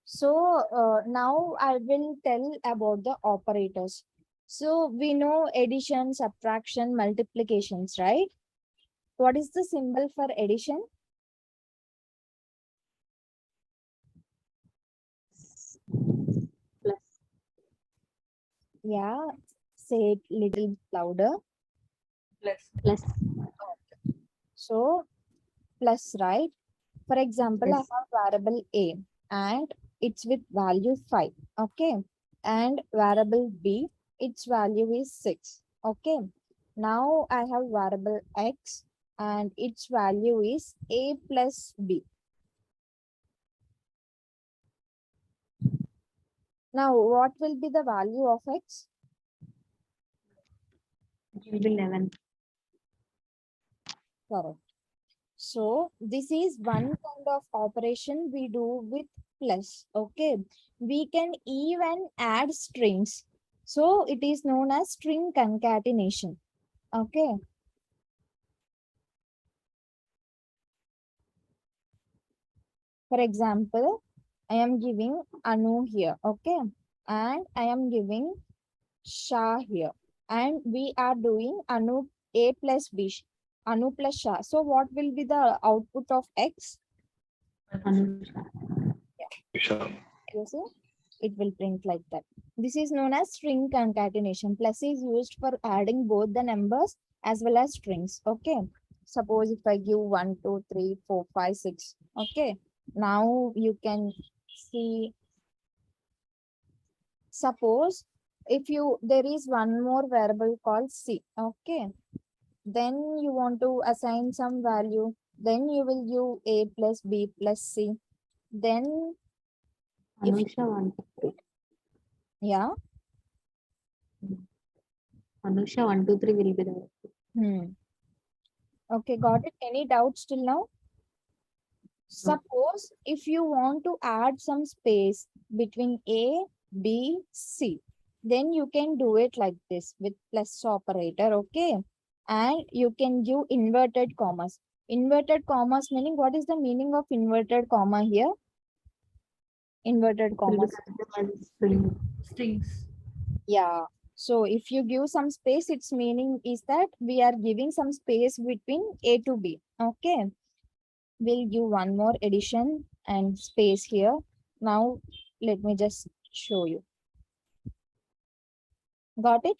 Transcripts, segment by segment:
So now I will tell about the operators. So we know addition, subtraction, multiplications, right? What is the symbol for addition? Plus. Yeah, say it little louder. Plus. So plus, right? For example, I Yes. have variable A and it's with value 5. Okay. And variable B, its value is 6. Okay. Now I have variable X and its value is A plus B. Now, what will be the value of X? It will be 11. Correct. So this is one kind of operation we do with plus. Okay. We can even add strings. So it is known as string concatenation. Okay. For example, I am giving Anu here. Okay. And I am giving Shah here. And we are doing Anu A plus B. Anu plus Shah. So what will be the output of X? Anusha. Sure. You see? It will print like that. This is known as string concatenation. Plus is used for adding both the numbers as well as strings. Okay. Suppose if I give 1, 2, 3, 4, 5, 6. Okay. Now you can see. Suppose if you there is one more variable called C. Okay. Then you want to assign some value. Then you will give A plus B plus C. Then if Anusha 1, 2, 3. yeah. Anusha 1, 2, 3 will be the. Okay, got it. Any doubts till now? Suppose if you want to add some space between A, B, C, then you can do it like this with plus operator, okay? And you can give inverted commas. Inverted commas meaning, what is the meaning of inverted comma here? Inverted It will be commas. considered as string. Strings. Yeah. So if you give some space, its meaning is that we are giving some space between A to B. Okay. We'll give one more addition and space here. Now, let me just show you. Got it?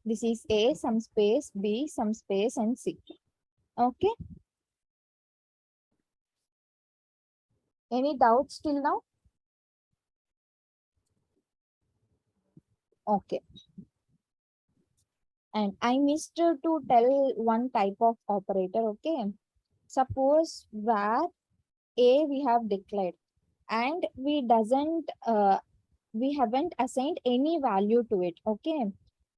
This is A, some space, B, some space, and C. Okay. Any doubts till now? Okay. And I missed to tell one type of operator. Okay. Suppose where A we have declared and we haven't assigned any value to it. Okay.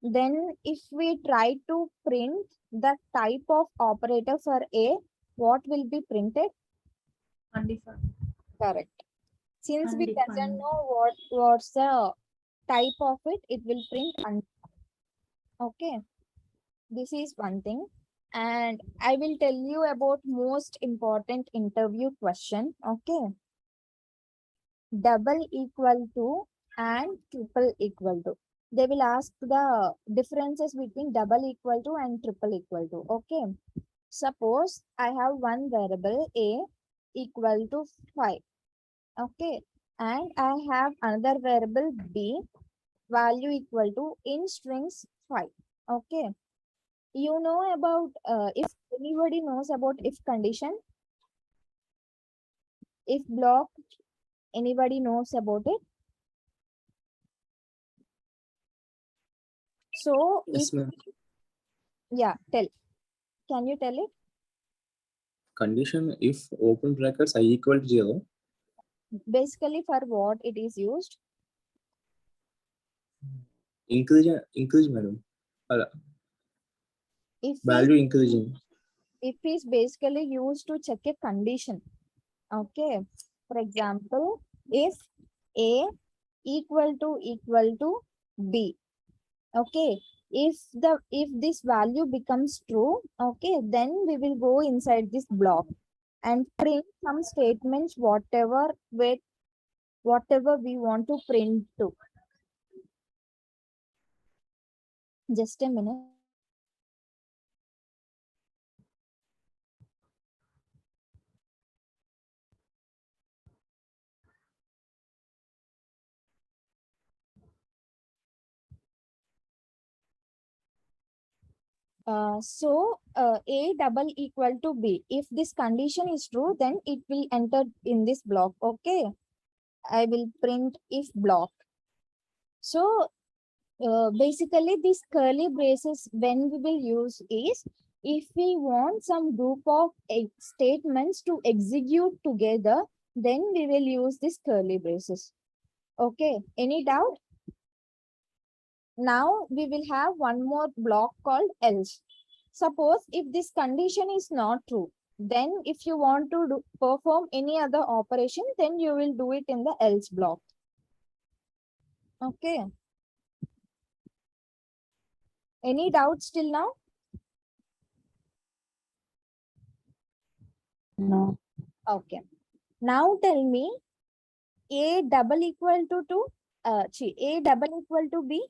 Then if we try to print the type of operator for A, what will be printed? Undefined. Correct. Since we doesn't Undefined. know what's the type of it, it will print undefined. Okay. This is one thing. And I will tell you about most important interview question. Okay. Double equal to and triple equal to. They will ask the differences between double equal to and triple equal to. Okay. Suppose I have one variable A equal to 5. Okay. And I have another variable B value equal to in strings 5. Okay. You know about if anybody knows about if condition, if block, anybody knows about it? So if Yes, ma'am. yeah, tell. Can you tell it? Condition if open brackets I equal to 0. Basically, for what it is used? Increase, madam. If Value increasing. is basically used to check a condition. Okay. For example, if A equal to B. Okay. If this value becomes true, okay, then we will go inside this block and print some statements, whatever with whatever we want to print to. Just a minute. A double equal to B. If this condition is true, then it will enter in this block. Okay. I will print if block. So basically this curly braces when we will use is if we want some group of statements to execute together, then we will use this curly braces. Okay. Any doubt? Now we will have one more block called else. Suppose if this condition is not true, then if you want to perform any other operation, then you will do it in the else block. Okay. Any doubts till now? No. Okay. Now tell me A double equal to 2, A double equal to B.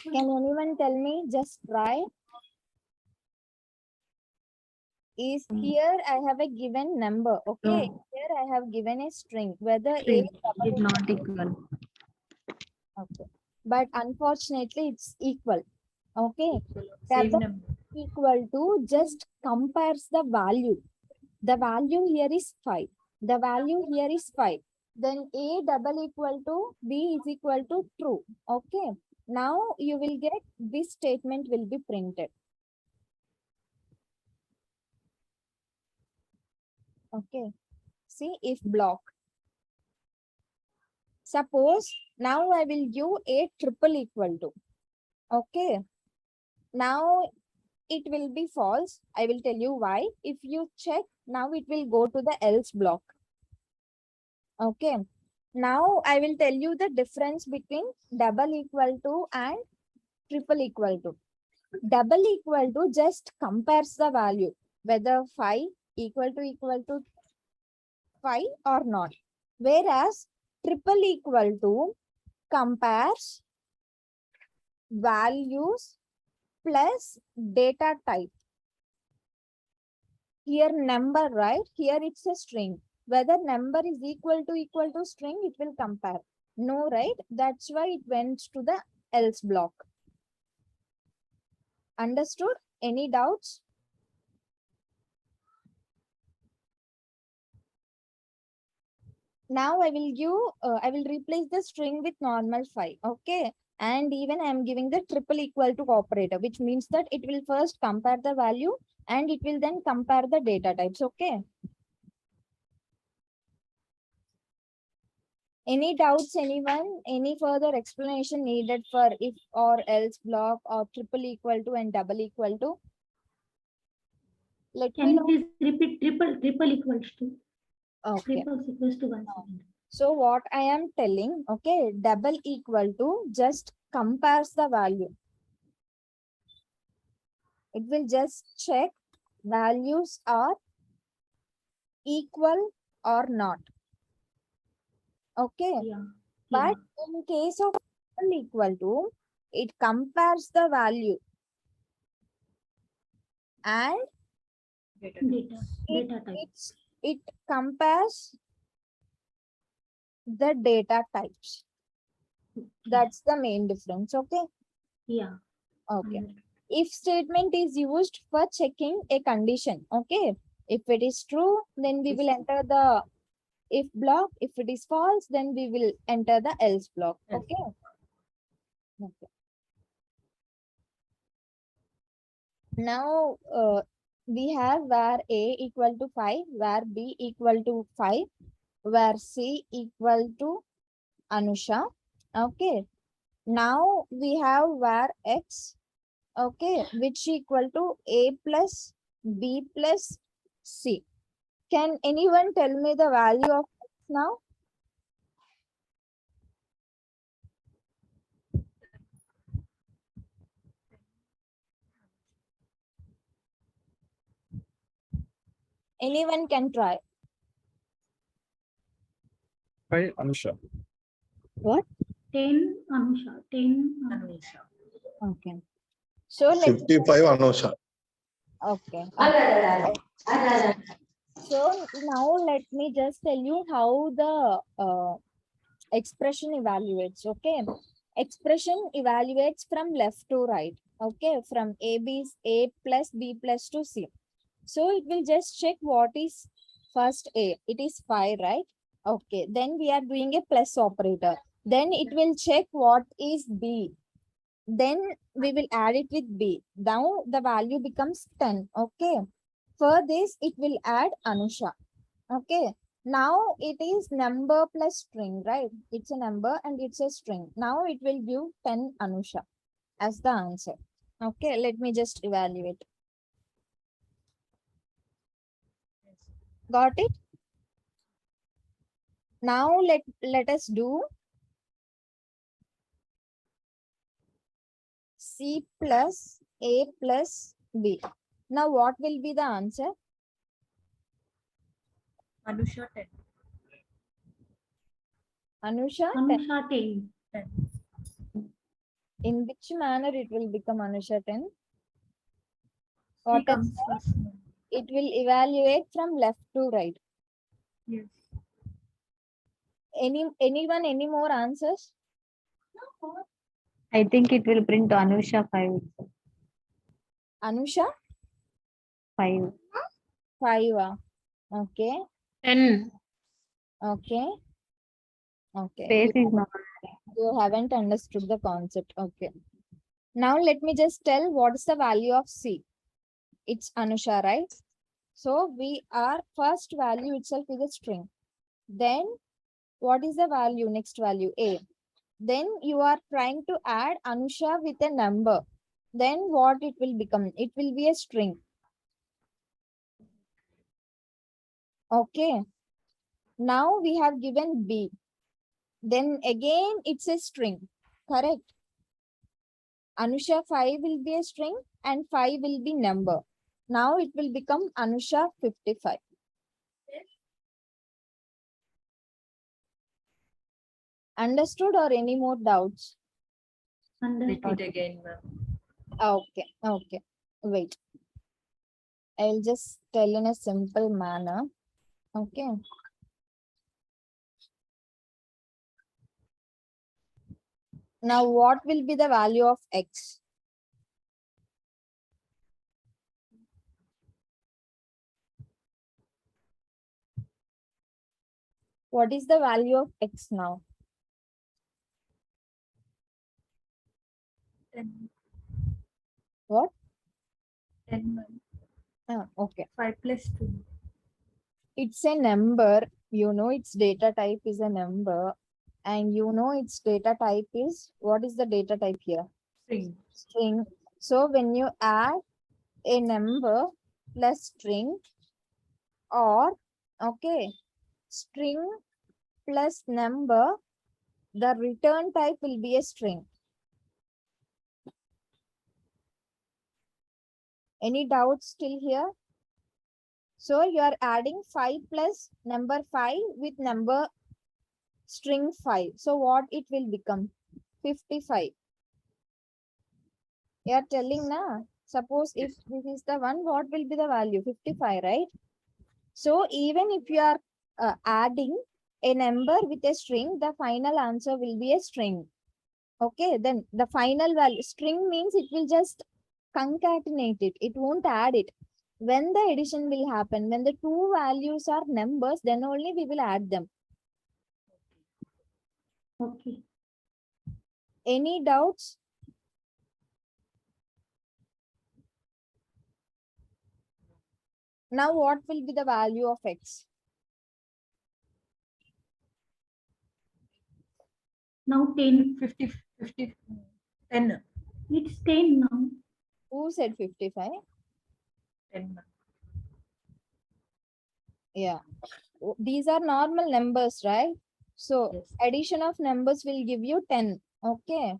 Can anyone tell me? Just try. Is here I have a given number. Okay. No. Here I have given a string. Whether String A double is not equal. Okay. But unfortunately, it's equal. Okay. Same Double number. equal to just compares the value. The value here is 5. The value here is 5. Then A double equal to B is equal to true. Okay. Now you will get this statement will be printed. Okay. See if block. Suppose now I will give A triple equal to. Okay. Now it will be false. I will tell you why. If you check, now it will go to the else block. Okay. Now I will tell you the difference between double equal to and triple equal to. Double equal to just compares the value, whether 5 equal to 5 or not. Whereas triple equal to compares values plus data type. Here number, right? Here it's a string. Whether number is equal to string, it will compare. No, right? That's why it went to the else block. Understood? Any doubts? Now I will I will replace the string with normal 5. Okay. And even I am giving the triple equal to operator, which means that it will first compare the value and it will then compare the data types. Okay. Any doubts, anyone? Any further explanation needed for if or else block or triple equal to and double equal to? Let me Can you know. please repeat triple equals to? Okay. Triple equals to 1 second. So what I am telling, okay, double equal to just compares the value. It will just check values are equal or not. Okay. Yeah. But in case of equal to, it compares the value and Data type. it compares the data types. That's the main difference. Okay. Yeah. Okay. If statement is used for checking a condition. Okay. If it is true, then we will enter the if block. If it is false, then we will enter the else block. Okay. Okay. Now we have where A equal to 5, where B equal to 5, where C equal to Anusha. Okay. Now we have where X, okay, which equal to A plus B plus C. Can anyone tell me the value of X now? Anyone can try. By Anusha. What? 10 Anusha. 10 Anusha. Okay. So let 55 Anusha. okay. So now let me just tell you how the expression evaluates. Okay. Expression evaluates from left to right. Okay. From A plus B plus to C. So it will just check what is first A. It is 5, right? Okay. Then we are doing a plus operator. Then it will check what is B. Then we will add it with B. Now the value becomes 10. Okay. For this, it will add Anusha. Okay. Now it is number plus string, right? It's a number and it's a string. Now it will give 10 Anusha as the answer. Okay. Let me just evaluate. Got it? Now let us do C plus A plus B. Now what will be the answer? Anusha 10. Anusha, 10. Anusha 10. 10. In which manner it will become Anusha 10? C What comes else? first. No. It will evaluate from left to right. Yes. Anyone, any more answers? I think it will print Anusha 5. Anusha 5. 5. Okay. 10. Okay. Okay. Space is not. You haven't understood the concept. Okay. Now let me just tell what is the value of C. It's Anusha, right? So we are first value itself is a string. Then what is the value? Next value A. Then you are trying to add Anusha with a number. Then what it will become? It will be a string. Okay. Now we have given B. Then again it's a string. Correct. Anusha 5 will be a string and 5 will be number. Now it will become Anusha 55. Understood or any more doubts? Understood. Repeat again, ma'am. Okay, okay. Wait. I'll just tell in a simple manner. Okay. Now what will be the value of X? What is the value of X now? 10. What? 10, ma'am. Okay. 5 plus 2. It's a number, you know, its data type is a number, and you know its data type is, what is the data type here? String. String. So when you add a number plus string, or okay, string plus number, the return type will be a string. Any doubts still here? So you are adding 5 plus number 5 with number string 5. So what it will become? 55. You are telling na. Suppose if this is the one, what will be the value? 55, right? So even if you are adding a number with a string, the final answer will be a string. Okay, then the final value, string means it will just concatenate it. It won't add it. When the addition will happen, when the two values are numbers, then only we will add them. Okay. Any doubts? Now what will be the value of X? Now 10. 50, 10. It's 10 now. Who said 55? 10, ma'am. Yeah. These are normal numbers, right? So Yes. addition of numbers will give you 10. Okay.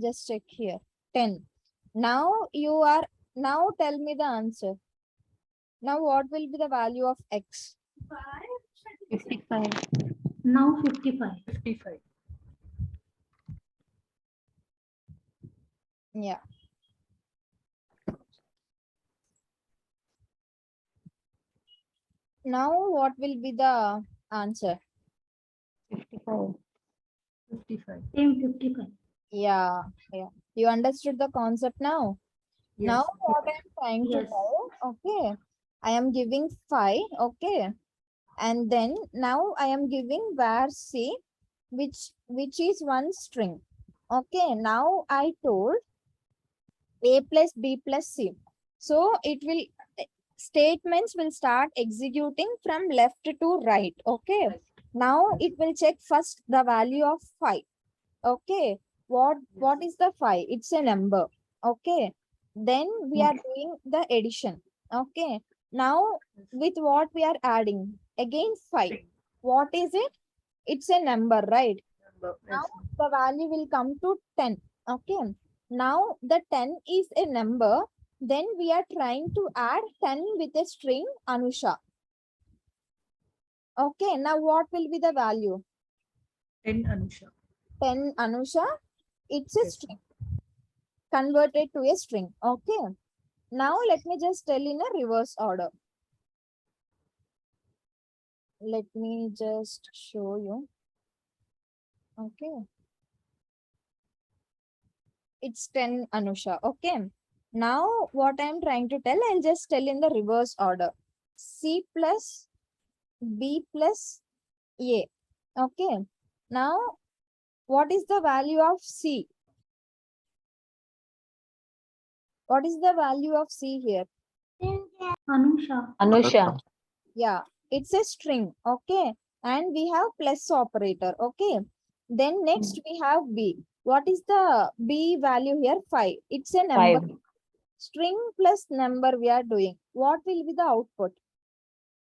Just check here. 10. Now you are, now tell me the answer. Now what will be the value of x? 55. Now 55. 55. Yeah. Now what will be the answer? 55. 55. Same 55. Yeah. You understood the concept now? Yes. Now what I am trying to Yes. tell, okay, I am giving 5, okay, and then now I am giving var c, which is one string. Okay, now I told a plus b plus c. So it will statements will start executing from left to right. Okay, now it will check first the value of 5. Okay, what is the 5? It's a number. Okay, then we are doing the addition. Okay, now with what we are adding? Again 5. What is it? It's a number, right? Number. Now Yes. the value will come to 10. Okay, now the 10 is a number. Then we are trying to add 10 with a string Anusha. Okay, now what will be the value? 10 Anusha. 10 Anusha, it's a Yes. string converted to a string. Okay, now let me just tell in a reverse order. Let me just show you. Okay, it's 10 Anusha. Okay, now what I'm trying to tell, I'll just tell in the reverse order. C plus B plus A. Okay, now what is the value of C? What is the value of C here? Anusha. Anusha. Yeah, it's a string. Okay, and we have plus operator. Okay, then next we have B. What is the B value here? 5. It's a number. 5. String plus number we are doing. What will be the output?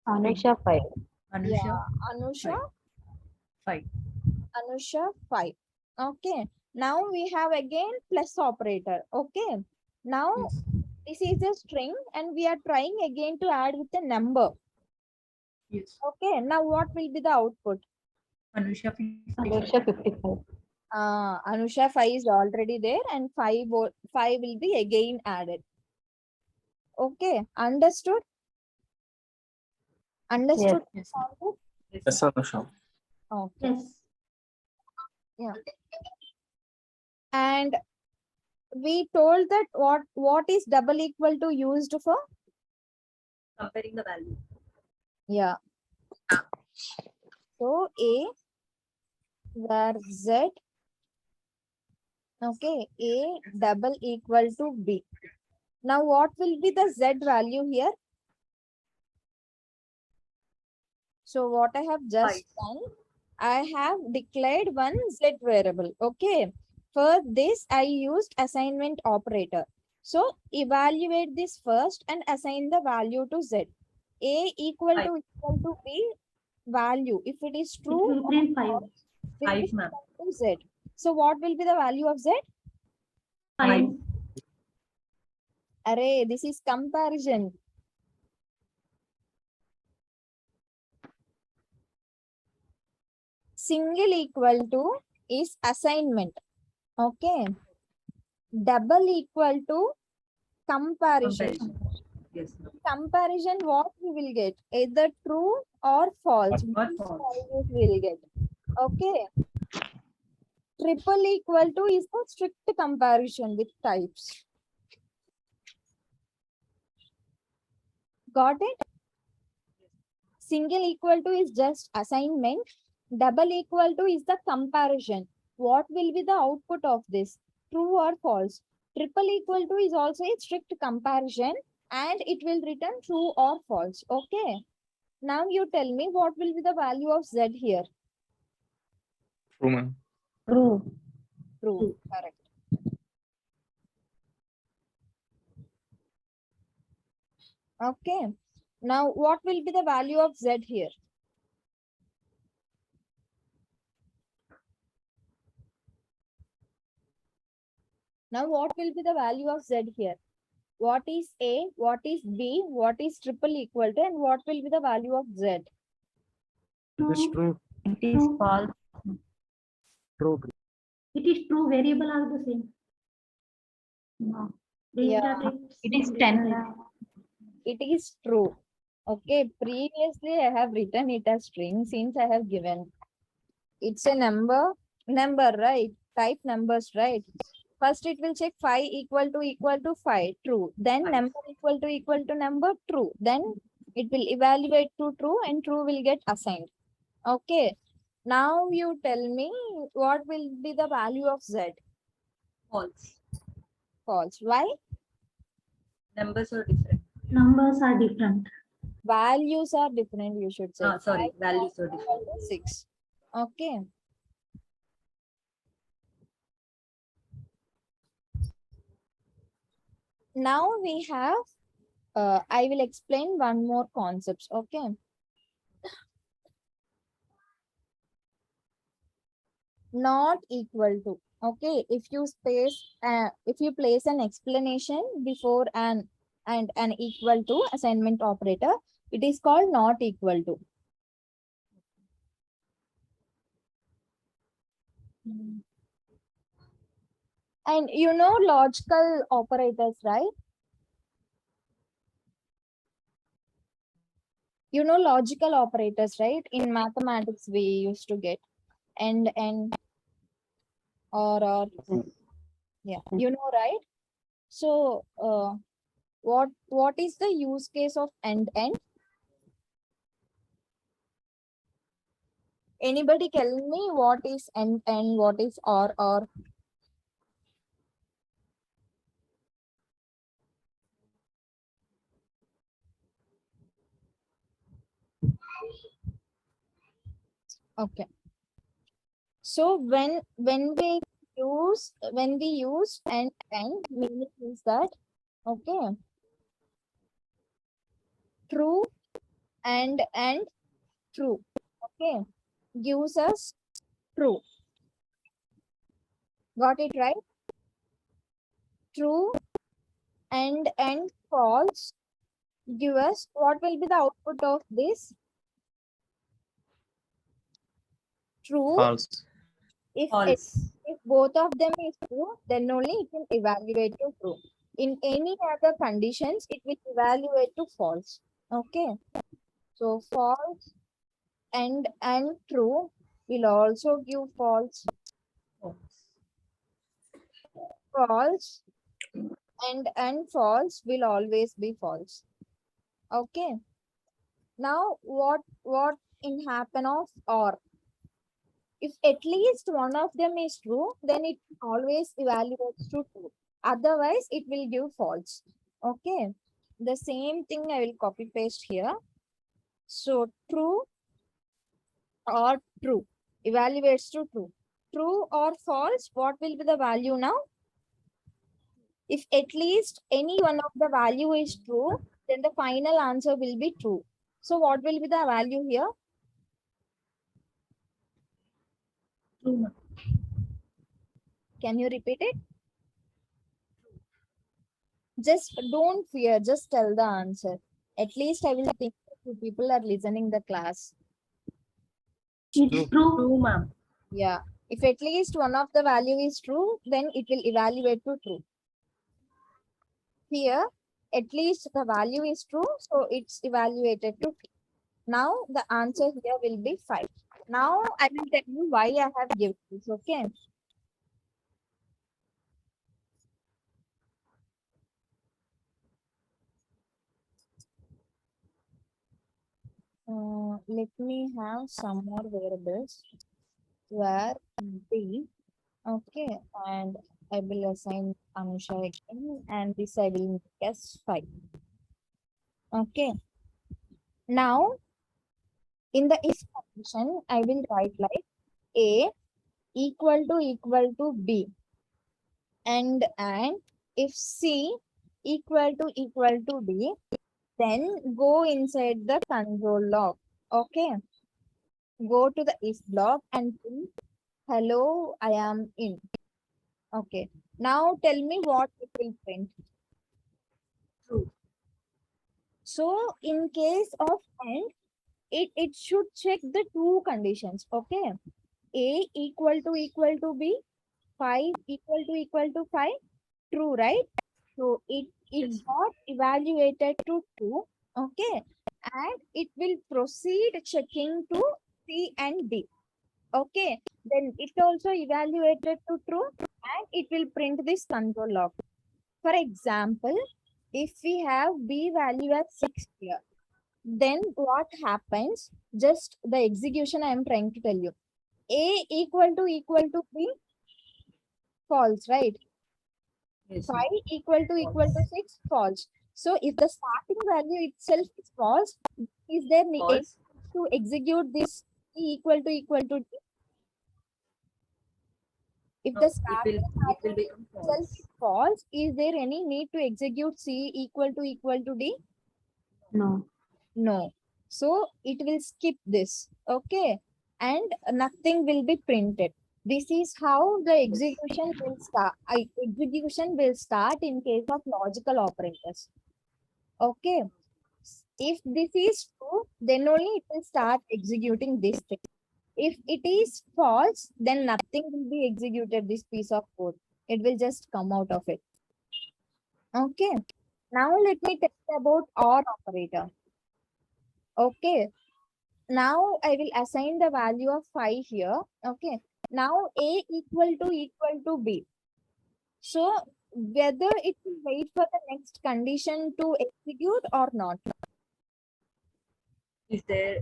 Anusha 5. Anusha. Yeah, Anusha, 5. Anusha 5. Okay, now we have again plus operator. Okay, now Yes. this is a string and we are trying again to add with a number. Yes. Okay, now what will be the output? Anusha 55. Anusha 55. Anusha 5 is already there and 5 will be again added. Okay, understood? Understood? Yes. concept? Yes, Anusha. Okay. Yes. And we told that what is double equal to used for? Comparing the value. Yeah. So A where Z, okay, A double equal to B. Now what will be the Z value here? So what I have just done, I have declared one Z variable. Okay. For this, I used assignment operator. So evaluate this first and assign the value to Z. A equal to B value. If it is It true, will print 5. will be 5, ma'am. equal to Z. So what will be the value of Z? 5. Array, this is comparison. Single equal to is assignment. Okay. Double equal to comparison. Comparison. Yes, ma'am. Comparison, what we will get? Either true or false. Or Both false. values will get. Okay. Triple equal to is the strict comparison with types. Got it? Single equal to is just assignment. Double equal to is the comparison. What will be the output of this? True or false? Triple equal to is also a strict comparison and it will return true or false. Okay. Now you tell me what will be the value of Z here? True, ma'am. True. True. Correct. Okay. Now what will be the value of Z here? Now what will be the value of Z here? What is A, what is B, what is triple equal to, and what will be the value of Z? It's True. true. It is True. false. True. It is true. Variable are the same. No. Data Yeah. types. It is data 10. types. It is true. Okay, previously I have written it as string since I have given. It's a number, right? Type numbers, right? First it will check 5 equal to 5, true. Then Five. number equal to number, true. Then it will evaluate to true and true will get assigned. Okay. Now you tell me what will be the value of Z? False. False. Why? Numbers are different. Numbers are different. Values are different, you should say. Sorry, 5 values are equal different. to 6. Okay. Now we have, I will explain one more concepts. Okay. Not equal to. Okay. If you place an explanation before an equal to assignment operator, it is called not equal to. And you know logical operators, right? You know logical operators, right? In mathematics, we used to get and or yeah, you know, right? So, what is the use case of and? Anybody tell me what is and what is or? Okay. So when we use and meaning is that okay, true and true, okay, gives us true. Got it right? True and false give us what will be the output of this? True. False. False. If both of them is true, then only it will evaluate to true. In any other conditions, it will evaluate to false. Okay. So false and true will also give false. False. False and false will always be false. Okay. Now what in happen of or? If at least one of them is true, then it always evaluates to true. Otherwise, it will give false. Okay. The same thing I will copy paste here. So true or true evaluates to true. True or false, what will be the value now? If at least any one of the value is true, then the final answer will be true. So what will be the value here? True, ma'am. Can you repeat it? Just don't fear, just tell the answer. At least I will think two people are listening the class. It's true. True, ma'am. Yeah. If at least one of the value is true, then it will evaluate to true. Here, at least the value is true, so it's evaluated to true. Now the answer here will be 5. Now I will tell you why I have given this, okay? Let me have some more variables where B, okay, and I will assign Anusha again, and this I will make as 5. Okay. Now, in the if condition, I will write like A equal to B, and if C equal to D, then go inside the console log. Okay. Go to the if block and print hello, I am in. Okay. Now tell me what it will print. So in case of AND, it should check the two conditions. Okay. A equal to B, 5 equal to 5, true, right? So it Yes. got evaluated to true. Okay. And it will proceed checking to C and D. Okay. Then it also evaluated to true and it will print this control log. For example, if we have B value as 6 here, then what happens? Just the execution I am trying to tell you. A equal to B, false, right? Yes. 5 equal to 6, false. So if the starting value itself is false, is there any False. to execute this E equal to D? If No, the it starting will value become itself false. is false, is there any need to execute C equal to D? No. No. So it will skip this. Okay. And nothing will be printed. This is how the execution will start. Execution will start in case of logical operators. Okay. If this is true, then only it will start executing this thing. If it is false, then nothing will be executed, this piece of code. It will just come out of it. Okay. Now let me tell you about OR operator. Okay. Now I will assign the value of 5 here. Okay. Now A equal to B. So whether it will wait for the next condition to execute or not. Is there?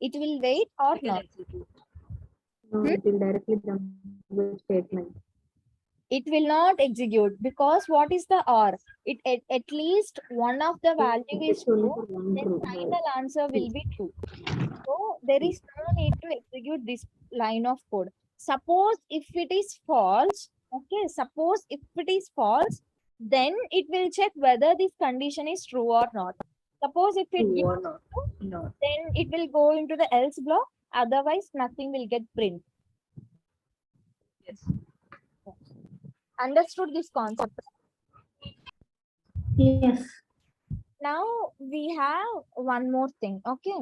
It will wait or We can not. execute. No, it will directly jump to the statement. It will not execute because what is the OR? It at least one of the value is It's only true, for one then row. final answer will be true. So there is no need to execute this line of code. Suppose if it is false, okay, suppose if it is false, then it will check whether this condition is true or not. Suppose if it True gives or not? true, No. then it will go into the else block, otherwise nothing will get print. Yes. Understood this concept? Yes. Now we have one more thing, okay.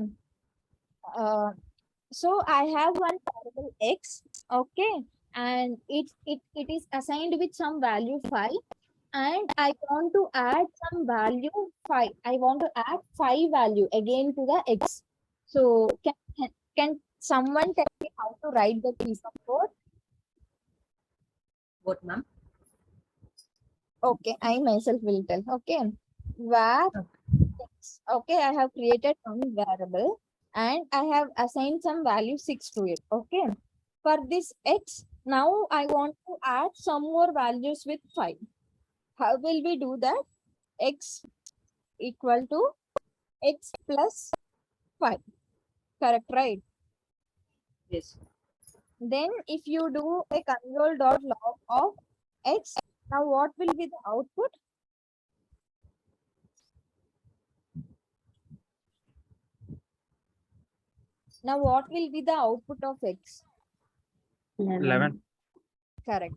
So I have one variable x, okay, and it is assigned with some value 5, and I want to add some value 5. I want to add 5 value again to the x. So can someone tell me how to write the piece of code? What, ma'am? Okay, I myself will tell. Okay, var x. Okay, I have created one variable and I have assigned some value 6 to it. Okay, for this x, now I want to add some more values with 5. How will we do that? X equal to x plus 5. Correct, right? Yes. Then if you do a console.log of x, now what will be the output? Now what will be the output of x? 11. Correct.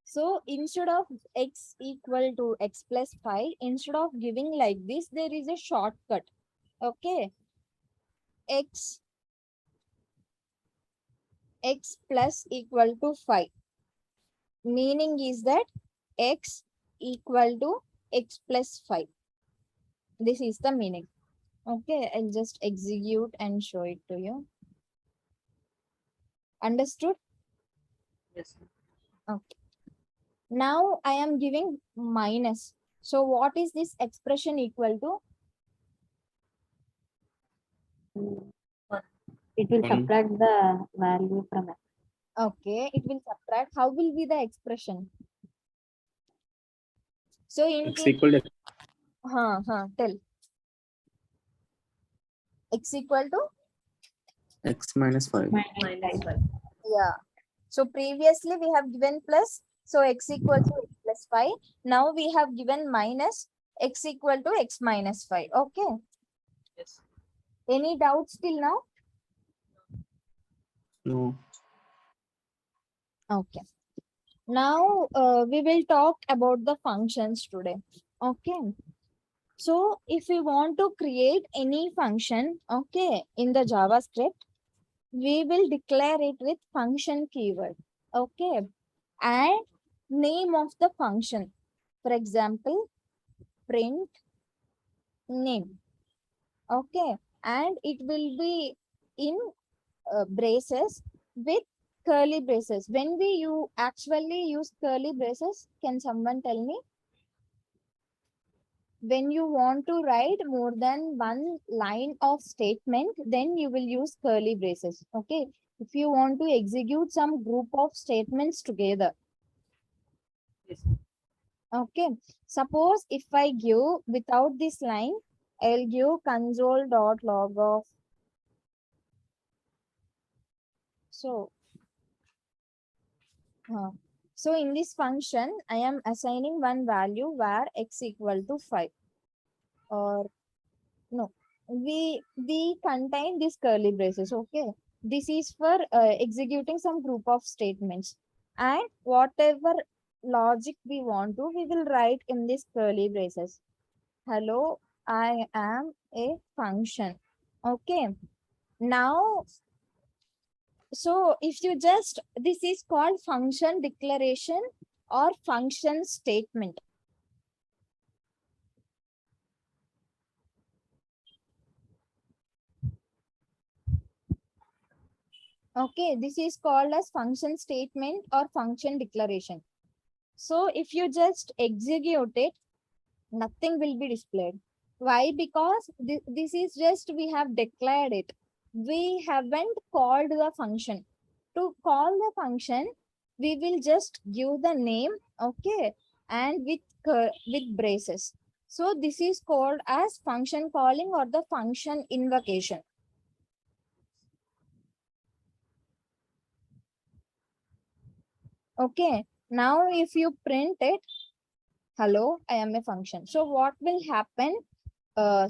So instead of x equal to x plus 5, instead of giving like this, there is a shortcut. Okay. X plus equal to 5. Meaning is that x equal to x plus 5. This is the meaning. Okay, I'll just execute and show it to you. Understood? Yes. Okay. Now I am giving minus. So what is this expression equal to? It will One. subtract the value from it. Okay, it will subtract. How will be the expression? So in X case, equal to tell. X equal to? x minus 5. Minus 5. Yeah. So previously we have given plus. So x equal to x plus 5. Now we have given minus x equal to x minus 5. Okay. Yes. Any doubts till now? No. Okay. Now we will talk about the functions today. Okay. So if we want to create any function, okay, in the JavaScript, we will declare it with function keyword, okay, and name of the function. For example, print name, okay, and it will be in braces with curly braces. When you actually use curly braces, can someone tell me? When you want to write more than one line of statement, then you will use curly braces. Okay. If you want to execute some group of statements together. Yes. Okay. Suppose if I give without this line, I'll give console.log of. So, so in this function, I am assigning one value where x equal to 5, or no, we contain these curly braces. Okay, this is for executing some group of statements, and whatever logic we want to, we will write in this curly braces. Hello, I am a function. Okay, now, so if you just, this is called function declaration or function statement. Okay, this is called as function statement or function declaration. So if you just execute it, nothing will be displayed. Why? Because this is just, we have declared it. We haven't called the function. To call the function, we will just give the name, okay, and with braces. So this is called as function calling or the function invocation. Okay, now if you print it, hello, I am a function. So what will happen? I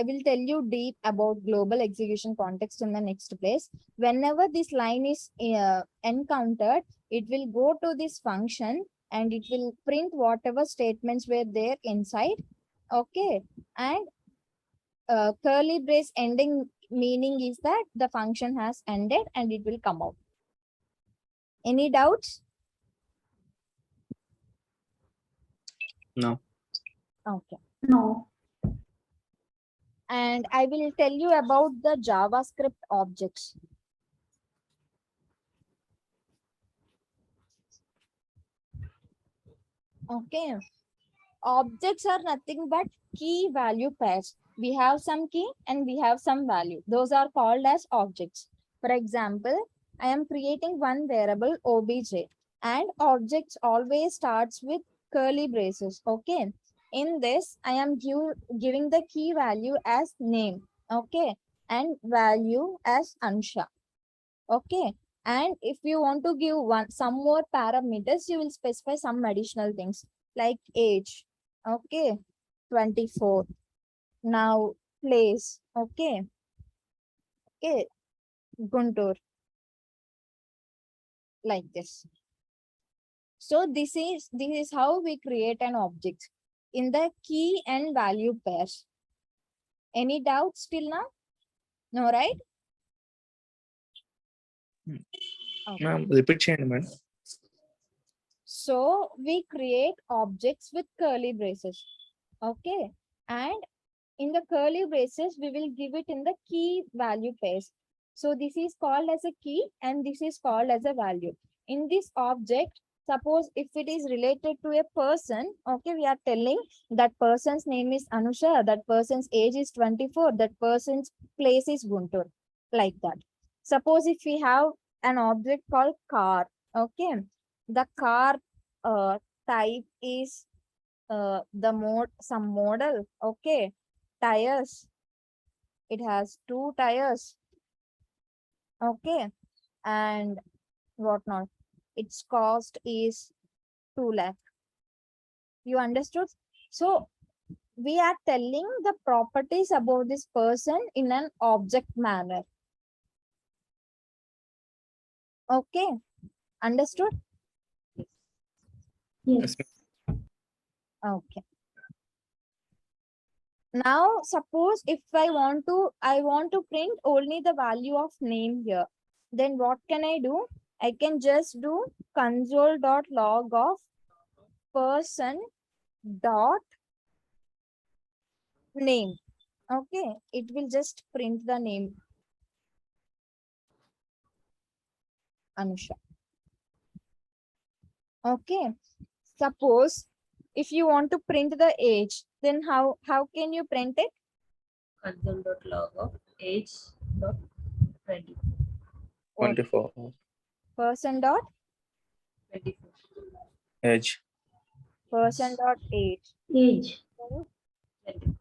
will tell you deep about global execution context in the next place. Whenever this line is encountered, it will go to this function and it will print whatever statements were there inside. Okay, and curly brace ending meaning is that the function has ended and it will come out. Any doubts? No. Okay. No. And I will tell you about the JavaScript objects. Okay. Objects are nothing but key value pairs. We have some key and we have some value. Those are called as objects. For example, I am creating one variable obj, and objects always starts with curly braces. Okay. In this, I am giving the key value as name. Okay. And value as Ansha. Okay. And if you want to give some more parameters, you will specify some additional things like age. Okay. 24. Now place. Okay. Okay. Guntur. Like this. So this is how we create an object in the key and value pairs. Any doubts till now? No, right? Okay. Ma'am, repeat చేయండి madam. So we create objects with curly braces. Okay. And in the curly braces, we will give it in the key value pairs. So this is called as a key and this is called as a value. In this object, suppose if it is related to a person, okay, we are telling that person's name is Anusha, that person's age is 24, that person's place is Guntur, like that. Suppose if we have an object called car, okay, the car type is some model, okay, tires, it has 2 tires, okay, and whatnot, its cost is 2 lakh. You understood? So we are telling the properties about this person in an object manner. Okay, understood? Yes. Okay. Now, suppose if I want to print only the value of name here. Then what can I do? I can just do console.log of person dot name. Okay, it will just print the name. Anusha. Okay. Suppose if you want to print the age, then how can you print it? Console.log of age dot 20. 24. Person dot 24. Edge. person dot age. Age. 20.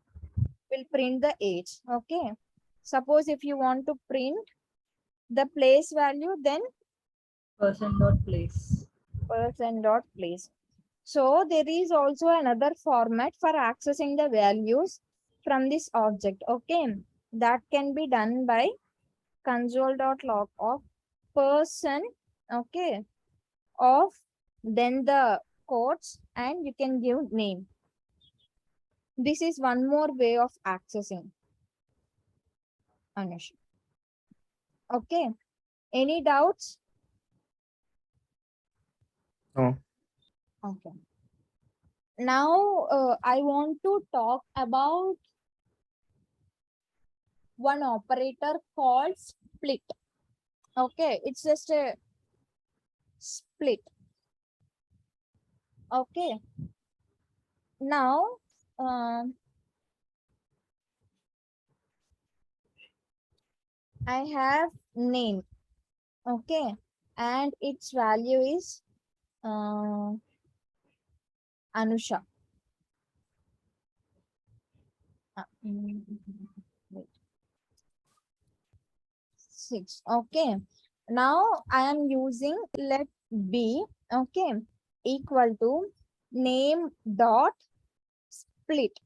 Will print the age. Okay. Suppose if you want to print the place value, then Person dot place. person dot place. So there is also another format for accessing the values from this object. Okay. That can be done by console.log of person. Okay. Of then the quotes and you can give name. This is one more way of accessing. Anush. Okay. Any doubts? No. Okay. Now I want to talk about one operator called split. Okay, it's just a split. Okay. Now I have name. Okay, and its value is Anusha. Wait. 6. Okay. Now I am using let b, okay, equal to name dot split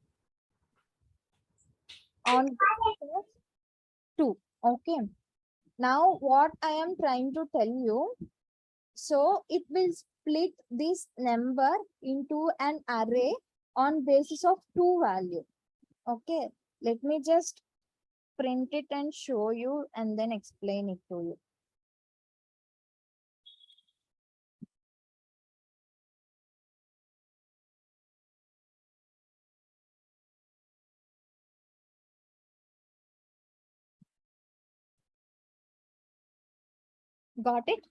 on 2. Okay. Now what I am trying to tell you, so it will split this number into an array on basis of 2 value. Okay. Let me just print it and show you and then explain it to you. Got it?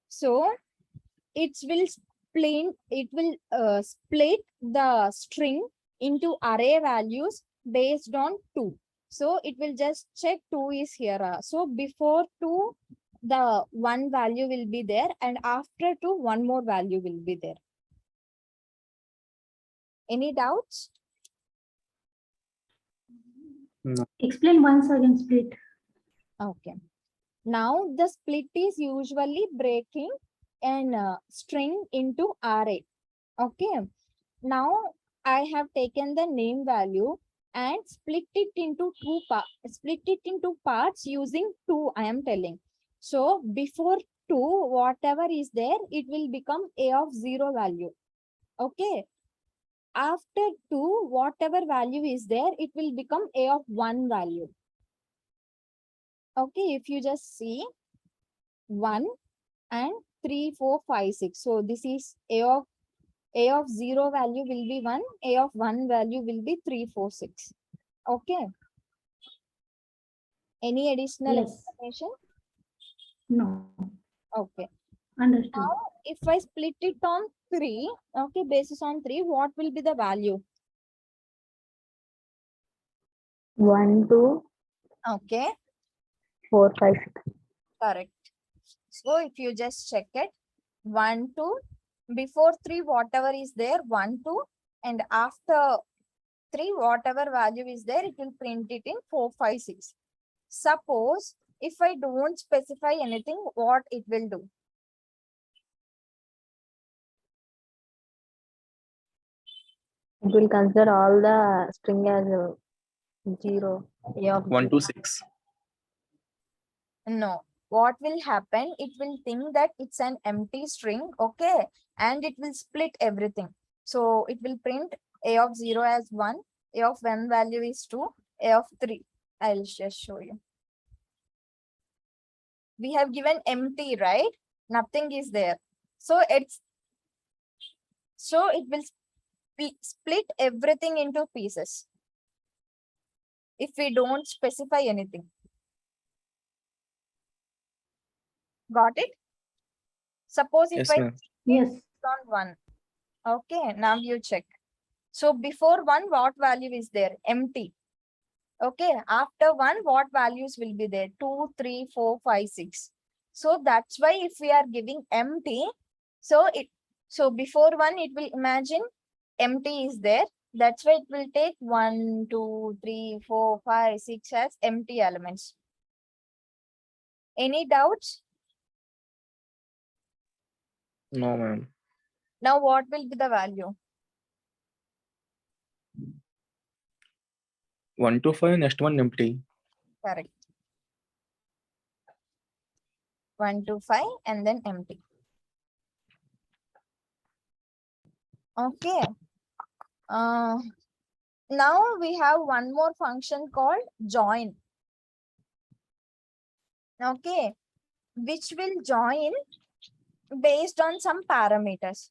So it will split the string into array values based on 2. So it will just check 2 is here. So before 2, the 1 value will be there, and after 2, 1 more value will be there. Any doubts? No. Explain once again split. Okay. Now the split is usually breaking an string into array. Okay. Now I have taken the name value and split it into parts using 2. I am telling. So before 2, whatever is there, it will become a of 0 value. Okay. After 2, whatever value is there, it will become a of 1 value. Okay, if you just see 1 and 3, 4, 5, 6. So this is a of 0 value will be 1, a of 1 value will be 3, 4, 6. Okay. Any additional Yes. explanation? No. Okay. Understood. Now, if I split it on 3, okay, basis on 3, what will be the value? 1, 2, Okay, 4, 5, 6. correct. So if you just check it, 1, 2, before 3, whatever is there, 1, 2, and after 3, whatever value is there, it will print it in 4, 5, 6. Suppose if I don't specify anything, what it will do? It will consider all the string as 0. A of 1 0. to 6. No. What will happen? It will think that it's an empty string, okay, and it will split everything. So it will print a of 0 as 1, A of n value is 2, a of 3. I'll just show you. We have given empty, right? Nothing is there. So it will split everything into pieces if we don't specify anything. Got it? Suppose if Yes, I ma'am. Yes. on 1. Okay, now you check. So before 1, what value is there? Empty. Okay, after 1, what values will be there? 2, 3, 4, 5, 6. So that's why if we are giving empty, so before 1, it will imagine empty is there. That's why it will take 1, 2, 3, 4, 5, 6 as empty elements. Any doubts? No, ma'am. Now what will be the value? 1 to 5, next one empty. Correct. 1 to 5 and then empty. Okay. Now we have one more function called join. Okay, which will join based on some parameters.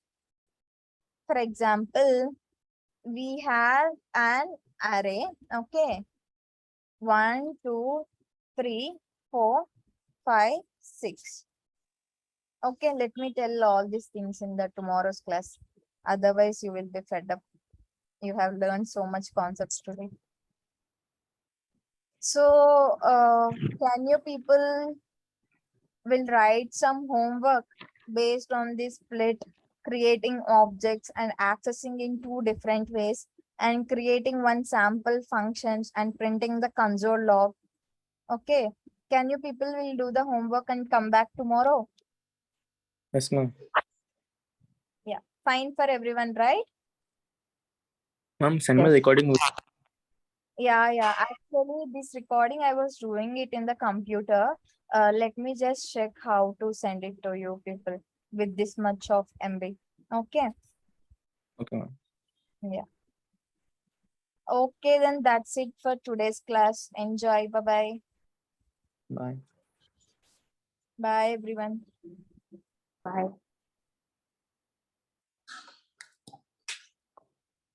For example, we have an array. Okay, 1, 2, 3, 4, 5, 6. Okay, let me tell all these things in the tomorrow's class. Otherwise, you will be fed up. You have learned so much concepts today. So, can you people will write some homework based on this split, creating objects and accessing in 2 different ways, and creating one sample functions and printing the console log. Okay, can you people will do the homework and come back tomorrow? Yes, ma'am. Yeah, fine for everyone, right? Ma'am, send me Yes. the recording. Yeah. Actually, this recording I was doing it in the computer. Let me just check how to send it to you people with this much of MB. Okay. Okay, ma'am. Yeah. Okay, then that's it for today's class. Enjoy. Bye-bye. Bye. Bye, everyone. Bye.